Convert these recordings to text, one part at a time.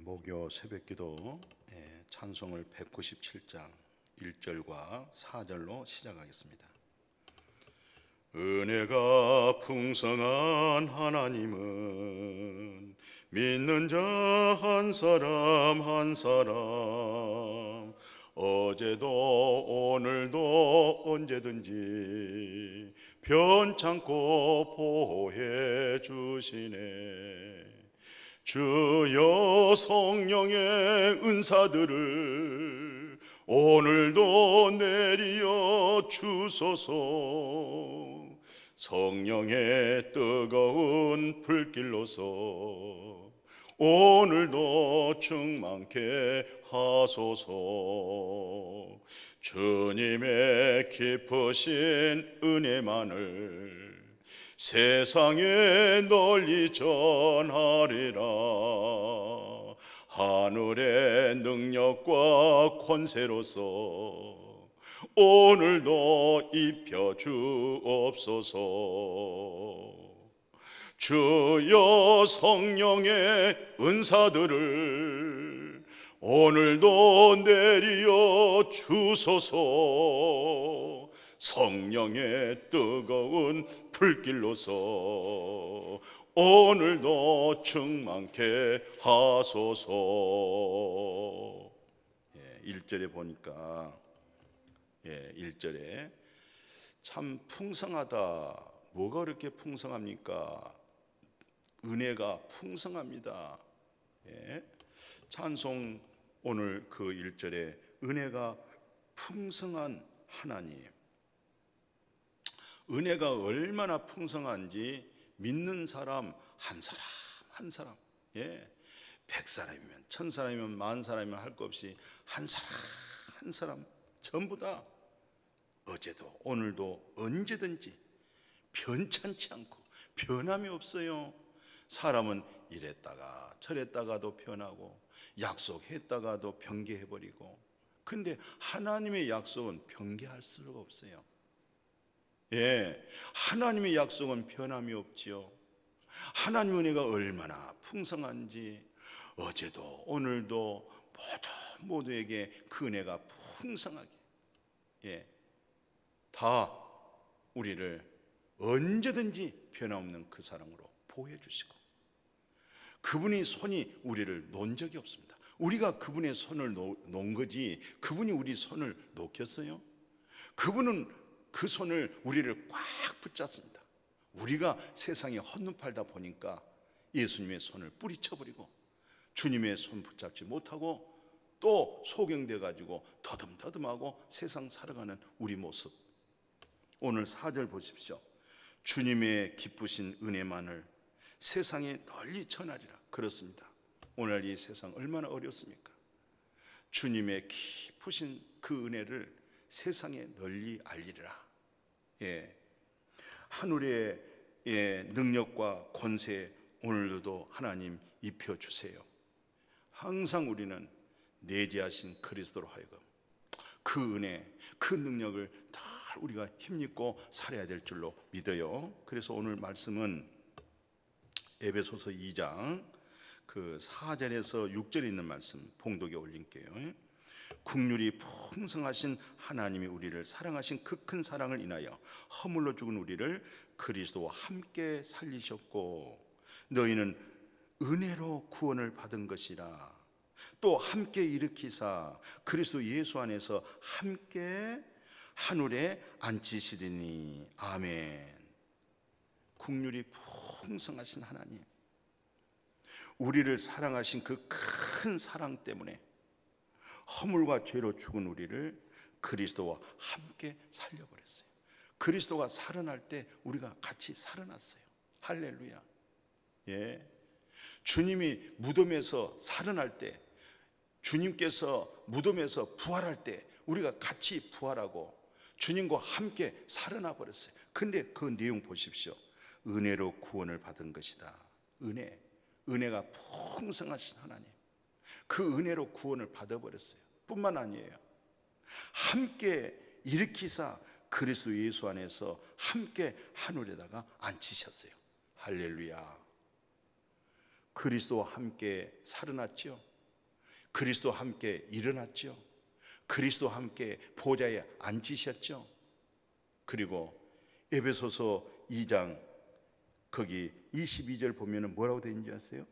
목요 새벽기도 찬송을 197장 1절과 4절로 시작하겠습니다. 은혜가 풍성한 하나님은 믿는 자 한 사람 한 사람 어제도 오늘도 언제든지 변찮고 보호해 주시네. 주여 성령의 은사들을 오늘도 내리어 주소서. 성령의 뜨거운 불길로서 오늘도 충만케 하소서. 주님의 깊으신 은혜만을 세상에 널리 전하리라. 하늘의 능력과 권세로서 오늘도 입혀 주옵소서. 주여 성령의 은사들을 오늘도 내리어 주소서. 성령의 뜨거운 불길로서 오늘도 충만케 하소서. 1절에 보니까 1절에 참 풍성하다. 뭐가 그렇게 풍성합니까? 은혜가 풍성합니다. 찬송 오늘 그 1절에 은혜가 풍성한 하나님. 은혜가 얼마나 풍성한지 믿는 사람 한 사람 한 사람, 100사람이면 1000사람이면 10,000사람이면 할 것 없이 한 사람 한 사람 전부 다 어제도 오늘도 언제든지 변찮지 않고 변함이 없어요. 사람은 이랬다가 저랬다가도 변하고 약속했다가도 변개해버리고, 근데 하나님의 약속은 변개할 수가 없어요. 하나님의 약속은 변함이 없지요. 하나님의 은혜가 얼마나 풍성한지 어제도 오늘도 모두에게 그 은혜가 풍성하게 다 우리를 언제든지 변함없는 그 사랑으로 보호해 주시고, 그분의 손이 우리를 놓은 적이 없습니다. 우리가 그분의 손을 놓은 거지 그분이 우리 손을 놓겠어요? 그분은 그 손을 우리를 꽉 붙잡습니다. 우리가 세상에 헛눈팔다 보니까 예수님의 손을 뿌리쳐버리고 주님의 손 붙잡지 못하고 또 소경돼 가지고 더듬더듬하고 세상 살아가는 우리 모습. 오늘 4절 보십시오. 주님의 기쁘신 은혜만을 세상에 널리 전하리라. 그렇습니다. 오늘 이 세상 얼마나 어렵습니까? 주님의 기쁘신 그 은혜를 세상에 널리 알리리라. 하늘의 능력과 권세 오늘도 하나님 입혀주세요. 항상 우리는 내재하신 그리스도로 하여금 그 은혜, 그 능력을 다 우리가 힘입고 살아야 될 줄로 믿어요. 그래서 오늘 말씀은 에베소서 2장 그 4절에서 6절에 있는 말씀 봉독에 올릴게요. 국률이 풍성하신 하나님이 우리를 사랑하신 그 큰 사랑을 인하여 허물로 죽은 우리를 그리스도와 함께 살리셨고, 너희는 은혜로 구원을 받은 것이라. 또 함께 일으키사 그리스도 예수 안에서 함께 하늘에 앉히시리니. 아멘. 국률이 풍성하신 하나님, 우리를 사랑하신 그 큰 사랑 때문에 허물과 죄로 죽은 우리를 그리스도와 함께 살려버렸어요. 그리스도가 살아날 때 우리가 같이 살아났어요. 할렐루야. 주님이 무덤에서 살아날 때, 주님께서 무덤에서 부활할 때 우리가 같이 부활하고 주님과 함께 살아나 버렸어요. 근데 그 내용 보십시오. 은혜로 구원을 받은 것이다. 은혜가 풍성하신 하나님, 그 은혜로 구원을 받아버렸어요. 뿐만 아니에요, 함께 일으키사 그리스도 예수 안에서 함께 하늘에다가 앉히셨어요. 할렐루야. 그리스도와 함께 살아났죠. 그리스도와 함께 일어났죠. 그리스도와 함께 보좌에 앉으셨죠. 그리고 에베소서 2장 거기 22절 보면은 뭐라고 되어 있는지 아세요?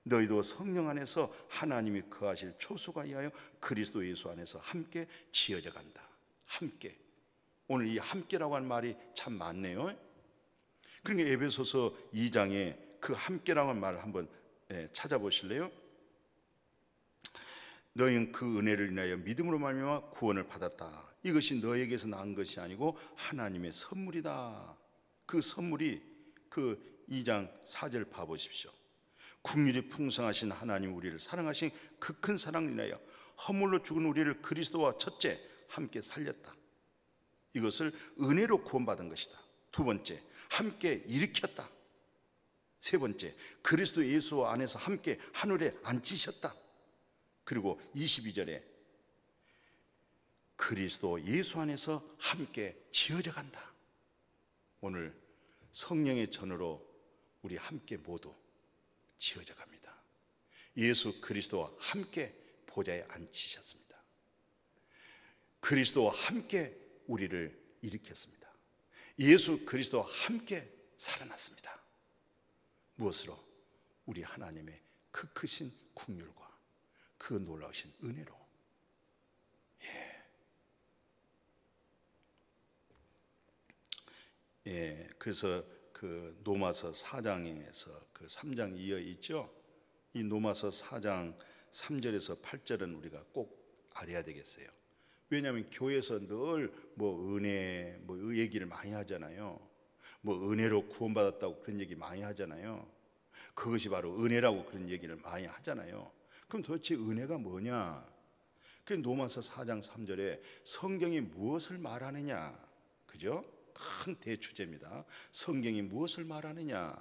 너희도 성령 안에서 하나님이 거하실 초소가 이하여 그리스도 예수 안에서 함께 지어져 간다. 함께. 오늘 이 함께라고 하는 말이 참 많네요. 그러니까 에베소서 2장에 그 함께라고 하는 말을 한번 찾아보실래요? 너희는 그 은혜를 인하여 믿음으로 말미암아 구원을 받았다. 이것이 너에게서 난 것이 아니고 하나님의 선물이다. 그 선물이 그 2장 4절 봐보십시오. 긍휼이 풍성하신 하나님 우리를 사랑하신 그 큰 사랑을 인하여 허물로 죽은 우리를 그리스도와 첫째 함께 살렸다. 이것을 은혜로 구원받은 것이다. 두 번째, 함께 일으켰다. 세 번째, 그리스도 예수 안에서 함께 하늘에 앉히셨다. 그리고 22절에 그리스도 예수 안에서 함께 지어져 간다. 오늘 성령의 전으로 우리 함께 모두 지어져 갑니다. 예수 그리스도와 함께 보좌에 앉히셨습니다. 그리스도와 함께 우리를 일으켰습니다. 예수 그리스도와 함께 살아났습니다. 무엇으로? 우리 하나님의 그 크신 긍휼과 그 놀라우신 은혜로. 그래서 그 로마서 4장에서 그 3장 이어 있죠. 이 로마서 4장 3절에서 8절은 우리가 꼭 알아야 되겠어요. 왜냐하면 교회에서 늘 뭐 은혜 뭐 얘기를 많이 하잖아요. 뭐 은혜로 구원받았다고 그런 얘기 많이 하잖아요. 그것이 바로 은혜라고 그런 얘기를 많이 하잖아요. 그럼 도대체 은혜가 뭐냐? 그 로마서 4장 3절에 성경이 무엇을 말하느냐? 그죠? 큰 대주제입니다. 성경이 무엇을 말하느냐?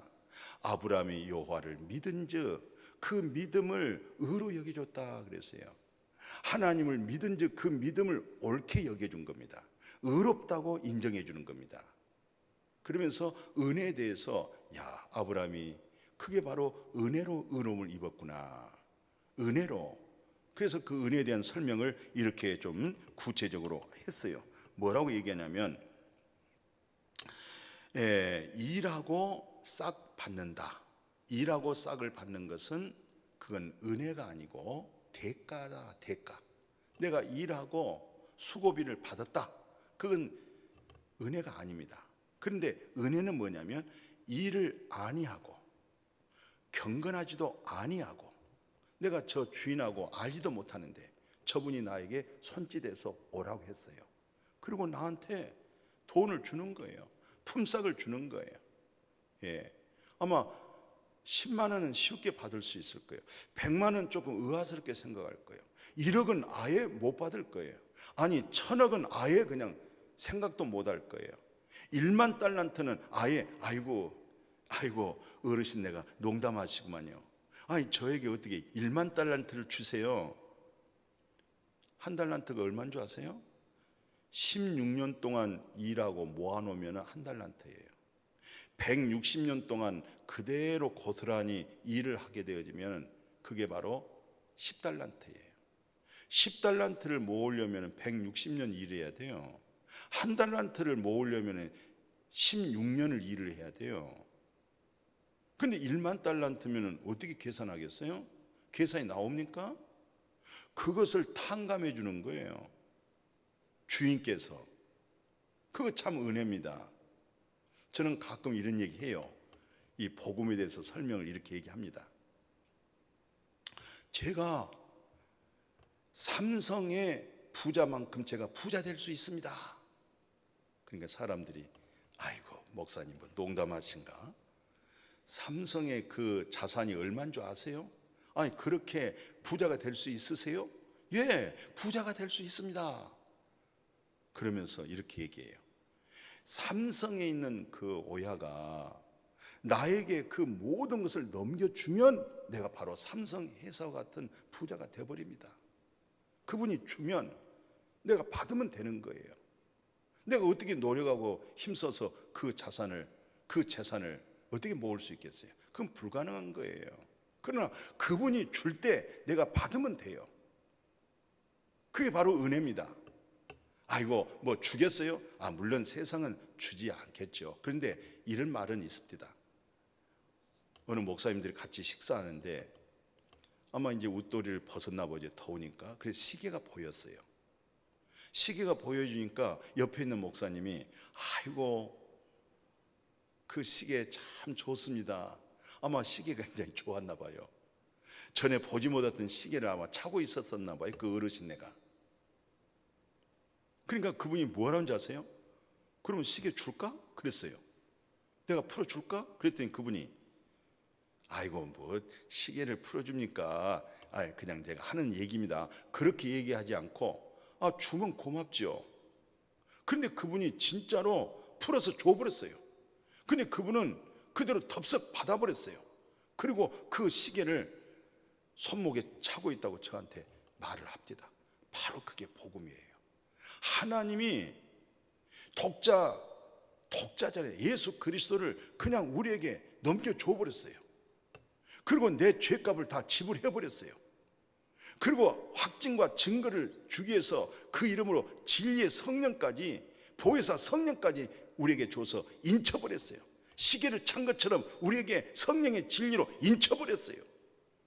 아브라함이 여호와를 믿은즉 그 믿음을 의로 여겨줬다 그랬어요. 하나님을 믿은즉 그 믿음을 옳게 여겨준 겁니다. 의롭다고 인정해 주는 겁니다. 그러면서 은혜에 대해서 야, 아브라함이 그게 바로 은혜로 의로움을 입었구나. 은혜로. 그래서 그 은혜에 대한 설명을 이렇게 좀 구체적으로 했어요. 뭐라고 얘기하냐면 일하고 싹 받는다. 일하고 싹을 받는 것은 그건 은혜가 아니고 대가다. 대가. 내가 일하고 수고비를 받았다. 그건 은혜가 아닙니다. 그런데 은혜는 뭐냐면 일을 아니하고 경건하지도 아니하고 내가 저 주인하고 알지도 못하는데 저분이 나에게 손짓해서 오라고 했어요. 그리고 나한테 돈을 주는 거예요. 품삯을 주는 거예요. 아마 10만 원은 쉽게 받을 수 있을 거예요. 100만 원 조금 의아스럽게 생각할 거예요. 1억은 아예 못 받을 거예요. 아니 1000억은 아예 그냥 생각도 못 할 거예요. 1만 달란트는 아예 아이고 어르신 내가 농담하시구만요. 아니 저에게 어떻게 1만 달란트를 주세요. 한 달란트가 얼마인 줄 아세요? 16년 동안 일하고 모아놓으면 한 달란트예요. 160년 동안 그대로 고스란히 일을 하게 되어지면 그게 바로 10달란트예요. 10달란트를 모으려면 160년 일해야 돼요. 한 달란트를 모으려면 16년을 일을 해야 돼요. 근데 1만 달란트면 어떻게 계산하겠어요? 계산이 나옵니까? 그것을 탕감해 주는 거예요. 주인께서. 그거 참 은혜입니다. 저는 가끔 이런 얘기 해요. 이 복음에 대해서 설명을 이렇게 얘기합니다. 제가 삼성의 부자만큼 제가 부자 될 수 있습니다. 그러니까 사람들이 아이고 목사님 뭐 농담하신가? 삼성의 그 자산이 얼마인 줄 아세요? 아니 그렇게 부자가 될 수 있으세요? 예, 부자가 될 수 있습니다. 그러면서 이렇게 얘기해요. 삼성에 있는 그 오야가 나에게 그 모든 것을 넘겨주면 내가 바로 삼성 회사와 같은 부자가 되어버립니다. 그분이 주면 내가 받으면 되는 거예요. 내가 어떻게 노력하고 힘써서 그 자산을, 그 재산을 어떻게 모을 수 있겠어요? 그건 불가능한 거예요. 그러나 그분이 줄 때 내가 받으면 돼요. 그게 바로 은혜입니다. 아이고 뭐 주겠어요? 물론 세상은 주지 않겠죠. 그런데 이런 말은 있습니다. 어느 목사님들이 같이 식사하는데 아마 이제 웃도리를 벗었나 보죠. 더우니까. 그래서 시계가 보였어요. 시계가 보여주니까 옆에 있는 목사님이 아이고 그 시계 참 좋습니다. 아마 시계가 굉장히 좋았나 봐요. 전에 보지 못했던 시계를 아마 차고 있었었나 봐요. 그 어르신네가. 그러니까 그분이 뭐라는 줄 아세요? 그러면 시계 줄까? 그랬어요. 내가 풀어줄까? 그랬더니 그분이 아이고 뭐 시계를 풀어줍니까? 그냥 내가 하는 얘기입니다. 그렇게 얘기하지 않고 주면 고맙죠. 그런데 그분이 진짜로 풀어서 줘버렸어요. 근데 그분은 그대로 덥석 받아버렸어요. 그리고 그 시계를 손목에 차고 있다고 저한테 말을 합니다. 바로 그게 복음이에요. 하나님이 독자잖아요. 예수 그리스도를 그냥 우리에게 넘겨줘 버렸어요. 그리고 내 죄값을 다 지불해 버렸어요. 그리고 확증과 증거를 주기 위해서 그 이름으로 진리의 성령까지, 보혜사 성령까지 우리에게 줘서 인쳐버렸어요. 시계를 찬 것처럼 우리에게 성령의 진리로 인쳐버렸어요.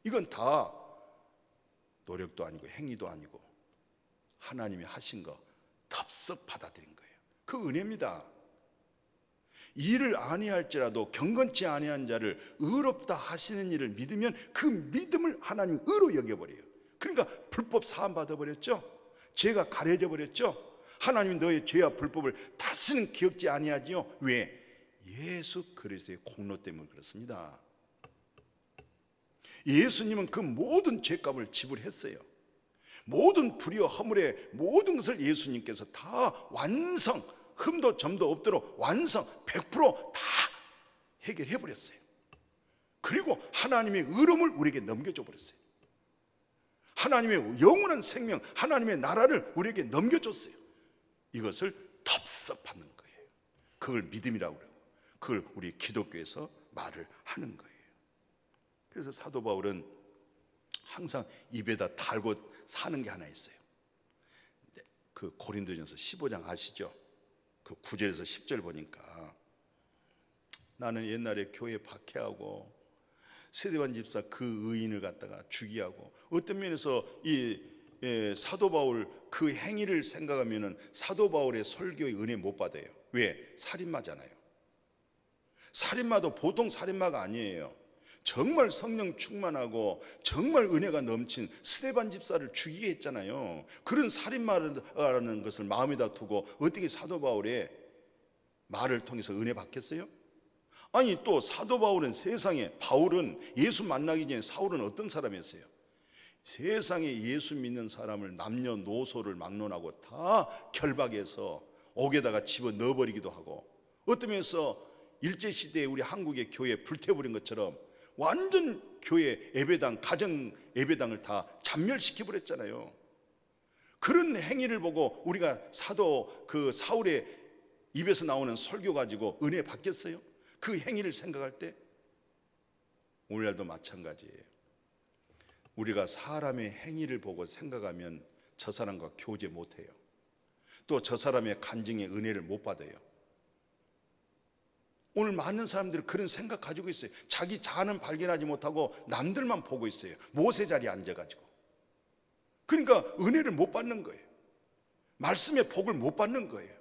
이건 다 노력도 아니고 행위도 아니고 하나님이 하신 거 덥석 받아들인 거예요. 그 은혜입니다. 일을 아니할지라도 경건치 아니한 자를 의롭다 하시는 일을 믿으면 그 믿음을 하나님 의로 여겨버려요. 그러니까 불법 사함 받아버렸죠. 죄가 가려져 버렸죠. 하나님이 너의 죄와 불법을 다시는 기억지 아니하지요. 왜? 예수 그리스도의 공로 때문에 그렇습니다. 예수님은 그 모든 죄값을 지불했어요. 모든 불의와 허물의 모든 것을 예수님께서 다 완성, 흠도 점도 없도록 완성 100% 다 해결해 버렸어요. 그리고 하나님의 의로움을 우리에게 넘겨줘 버렸어요. 하나님의 영원한 생명, 하나님의 나라를 우리에게 넘겨줬어요. 이것을 덥석 받는 거예요. 그걸 믿음이라고 그러고 그걸 우리 기독교에서 말을 하는 거예요. 그래서 사도 바울은 항상 입에다 달고 사는 게 하나 있어요. 그 고린도전서 15장 아시죠? 그 9절에서 10절 보니까 나는 옛날에 교회 박해하고 스데반 집사 그 의인을 갖다가 죽이하고 어떤 면에서 이 사도 바울 그 행위를 생각하면은 사도 바울의 설교의 은혜 못 받아요. 왜? 살인마잖아요. 살인마도 보통 살인마가 아니에요. 정말 성령 충만하고 정말 은혜가 넘친 스데반 집사를 죽이게 했잖아요. 그런 살인마라는 것을 마음에다 두고 어떻게 사도 바울의 말을 통해서 은혜 받겠어요? 아니 또 사도 바울은 세상에, 바울은 예수 만나기 전에 사울은 어떤 사람이었어요? 세상에 예수 믿는 사람을 남녀노소를 막론하고 다 결박해서 옥에다가 집어 넣어버리기도 하고 어떤 면에서 일제시대에 우리 한국의 교회 불태워버린 것처럼 완전 교회 예배당, 가정 예배당을 다 잔멸시켜버렸잖아요. 그런 행위를 보고 우리가 사도 그 사울의 입에서 나오는 설교 가지고 은혜 받겠어요? 그 행위를 생각할 때 오늘날도 마찬가지예요. 우리가 사람의 행위를 보고 생각하면 저 사람과 교제 못해요. 또 저 사람의 간증의 은혜를 못 받아요. 오늘 많은 사람들이 그런 생각 가지고 있어요. 자기 자아는 발견하지 못하고 남들만 보고 있어요. 모세 자리에 앉아가지고. 그러니까 은혜를 못 받는 거예요. 말씀의 복을 못 받는 거예요.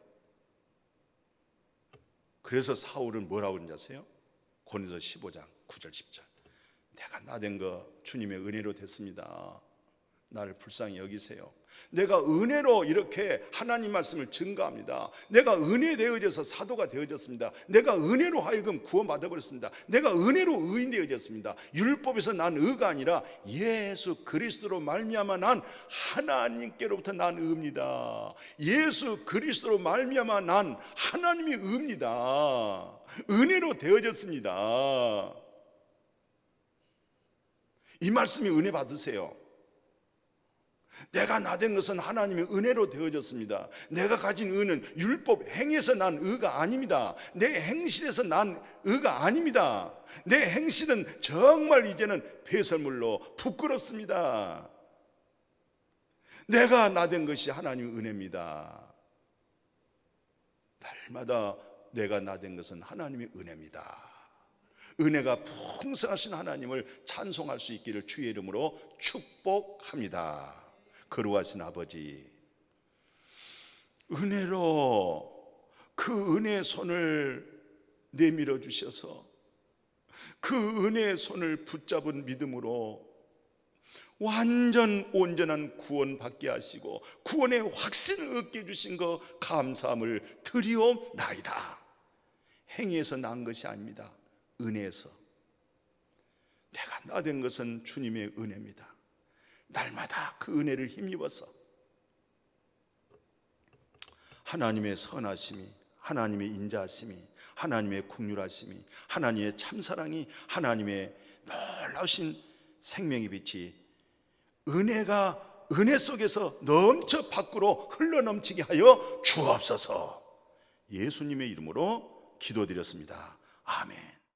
그래서 사울은 뭐라고 그러는지 아세요? 고린도서 15장 9절 10절 내가 나된 거 주님의 은혜로 됐습니다. 나를 불쌍히 여기세요. 내가 은혜로 이렇게 하나님 말씀을 증거합니다. 내가 은혜 되어져서 사도가 되어졌습니다. 내가 은혜로 하여금 구원받아 버렸습니다. 내가 은혜로 의인 되어졌습니다. 율법에서 난 의가 아니라 예수 그리스도로 말미암아 난 하나님께로부터 난 의입니다. 예수 그리스도로 말미암아 난 하나님의 의입니다. 은혜로 되어졌습니다. 이 말씀이 은혜 받으세요. 내가 나된 것은 하나님의 은혜로 되어졌습니다. 내가 가진 의는 율법 행위에서 난 의가 아닙니다. 내 행실에서 난 의가 아닙니다. 내 행실은 정말 이제는 배설물로 부끄럽습니다. 내가 나된 것이 하나님의 은혜입니다. 날마다 내가 나된 것은 하나님의 은혜입니다. 은혜가 풍성하신 하나님을 찬송할 수 있기를 주의 이름으로 축복합니다. 거룩하신 아버지, 은혜로 그 은혜의 손을 내밀어 주셔서 그 은혜의 손을 붙잡은 믿음으로 완전 온전한 구원 받게 하시고 구원의 확신을 얻게 해주신 것 감사함을 드리옵나이다. 행위에서 난 것이 아닙니다. 은혜에서. 내가 나된 것은 주님의 은혜입니다. 날마다 그 은혜를 힘입어서 하나님의 선하심이, 하나님의 인자하심이, 하나님의 긍휼하심이, 하나님의 참사랑이, 하나님의 놀라우신 생명의 빛이 은혜가 은혜 속에서 넘쳐 밖으로 흘러넘치게 하여 주옵소서. 예수님의 이름으로 기도드렸습니다. 아멘.